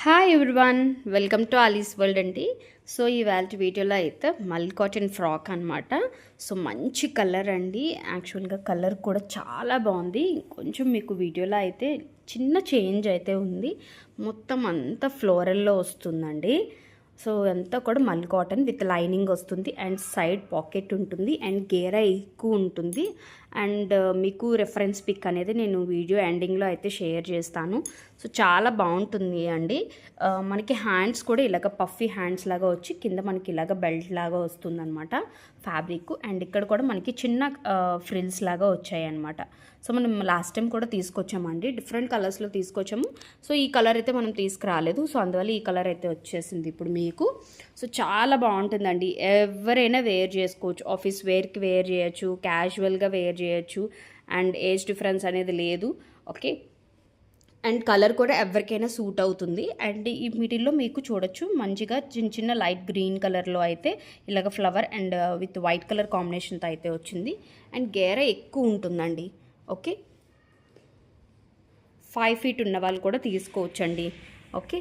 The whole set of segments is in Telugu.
Hi everyone, welcome to Alice world అండి. సో ఇవాళ వీడియోలో అయితే మల్ కాటన్ ఫ్రాక్ అనమాట. సో మంచి కలర్ అండి. యాక్చువల్గా కలర్ కూడా చాలా బాగుంది. కొంచెం మీకు వీడియోలో అయితే చిన్న చేంజ్ అయితే ఉంది. మొత్తం అంతా ఫ్లోరల్లో వస్తుందండి. సో అంతా కూడా మల్ కాటన్ విత్ లైనింగ్ వస్తుంది అండ్ సైడ్ పాకెట్ ఉంటుంది అండ్ గేరా ఎక్కువ ఉంటుంది. అండ్ మీకు రెఫరెన్స్ పిక్ అనేది నేను వీడియో ఎండింగ్లో అయితే షేర్ చేస్తాను. సో చాలా బాగుంటుంది అండి. మనకి హ్యాండ్స్ కూడా ఇలాగ పఫీ హ్యాండ్స్ లాగా వచ్చి కింద మనకి ఇలాగ బెల్ట్ లాగా వస్తుందన్నమాట ఫ్యాబ్రిక్. అండ్ ఇక్కడ కూడా మనకి చిన్న ఫ్రిల్స్ లాగా వచ్చాయి అనమాట. సో మనం లాస్ట్ టైం కూడా తీసుకొచ్చామండి, డిఫరెంట్ కలర్స్లో తీసుకొచ్చాము. సో ఈ కలర్ అయితే మనం తీసుకురాలేదు. సో అందువల్ల ఈ కలర్ అయితే వచ్చేసింది ఇప్పుడు మీకు. సో చాలా బాగుంటుందండి. ఎవరైనా వేర్ చేసుకోవచ్చు. ఆఫీస్ వేర్కి వేర్ చేయొచ్చు, క్యాజువల్గా వేర్ చేయొచ్చు. అండ్ ఏజ్ డిఫరెన్స్ అనేది లేదు. ఓకే, అండ్ కలర్ కూడా ఎవరికైనా సూట్ అవుతుంది. అండ్ ఈ వీటిల్లో మీకు చూడొచ్చు మంచిగా చిన్న చిన్న లైట్ గ్రీన్ కలర్లో అయితే ఇలాగ flower and with white colour కాంబినేషన్తో అయితే వచ్చింది. అండ్ గేరా ఎక్కువ ఉంటుందండి. ఓకే, 5 feet ఉన్న వాళ్ళు కూడా తీసుకోవచ్చండి. ఓకే,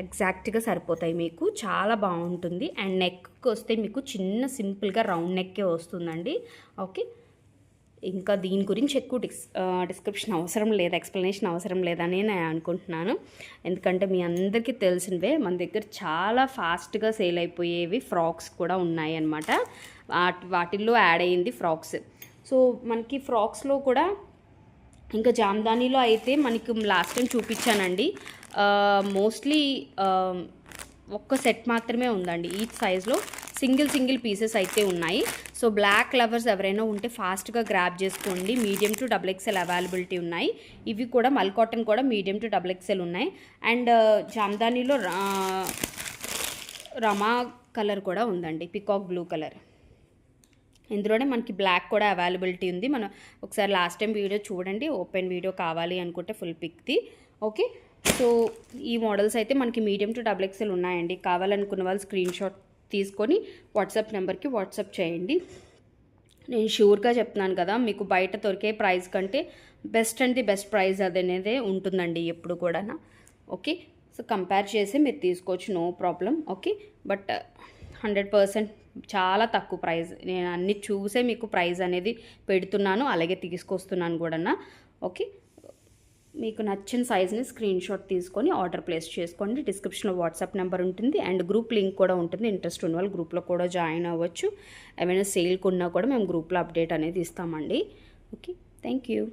ఎగ్జాక్ట్గా సరిపోతాయి మీకు. చాలా బాగుంటుంది. అండ్ నెక్కి వస్తే మీకు చిన్న సింపుల్గా రౌండ్ నెక్కే వస్తుందండి. ఓకే, ఇంకా దీని గురించి ఎక్కువ డిస్క్రిప్షన్ అవసరం లేదు, ఎక్స్ప్లెనేషన్ అవసరం లేదని నేను అనుకుంటున్నాను. ఎందుకంటే మీ అందరికీ తెలిసినవే మన దగ్గర చాలా ఫాస్ట్గా సేల్ అయిపోయేవి ఫ్రాక్స్ కూడా ఉన్నాయి అన్నమాట. వాటిల్లో యాడ్ అయ్యింది ఫ్రాక్స్. సో మనకి ఫ్రాక్స్లో కూడా ఇంకా జామ్దానీలో అయితే మనకి లాస్ట్ టైం చూపించానండి. మోస్ట్లీ ఒక్క సెట్ మాత్రమే ఉందండి. ఈచ్ సైజ్లో సింగిల్ పీసెస్ అయితే ఉన్నాయి. సో బ్లాక్ లవర్స్ ఎవరైనా ఉంటే ఫాస్ట్గా గ్రాబ్ చేసుకోండి. మీడియం టు XXL అవైలబిలిటీ ఉన్నాయి. ఇవి కూడా మల్ కాటన్ కూడా మీడియం టు XXL ఉన్నాయి. అండ్ జామ్దానీలో రమా కలర్ కూడా ఉందండి, పికాక్ బ్లూ కలర్. ఇందులోనే మనకి బ్లాక్ కూడా అవైలబిలిటీ ఉంది. మనం ఒకసారి లాస్ట్ టైం వీడియో చూడండి, ఓపెన్ వీడియో కావాలి అనుకుంటే ఫుల్ పిక్ది. ఓకే, సో ఈ మోడల్స్ అయితే మనకి మీడియం టు XXL ఉన్నాయండి. కావాలనుకున్న వాళ్ళు స్క్రీన్ షాట్ తీసుకొని వాట్సాప్ నెంబర్కి వాట్సాప్ చేయండి. నేను షూర్గా చెప్తున్నాను కదా, మీకు బయట దొరికే ప్రైస్ కంటే best and the best price అదనేదే ఉంటుందండి ఎప్పుడు కూడా. ఓకే, సో కంపేర్ చేసి మీరు తీసుకోవచ్చు, నో ప్రాబ్లం. ఓకే, బట్ 100% చాలా తక్కువ ప్రైస్. నేను అన్ని చూసే మీకు ప్రైస్ అనేది పెడుతున్నాను, అలాగే తీసుకొస్తున్నాను కూడా. ఓకే, మీకు నచ్చిన సైజ్ని స్క్రీన్ షాట్ తీసుకొని ఆర్డర్ ప్లేస్ చేసుకోండి. డిస్క్రిప్షన్లో వాట్సాప్ నెంబర్ ఉంటుంది అండ్ గ్రూప్ లింక్ కూడా ఉంటుంది. ఇంట్రెస్ట్ ఉన్న వాళ్ళు గ్రూప్లో కూడా జాయిన్ అవ్వచ్చు. ఏమైనా సేల్కి ఉన్నా కూడా మేము గ్రూప్లో అప్డేట్ అనేది ఇస్తామండి. Okay, thank you.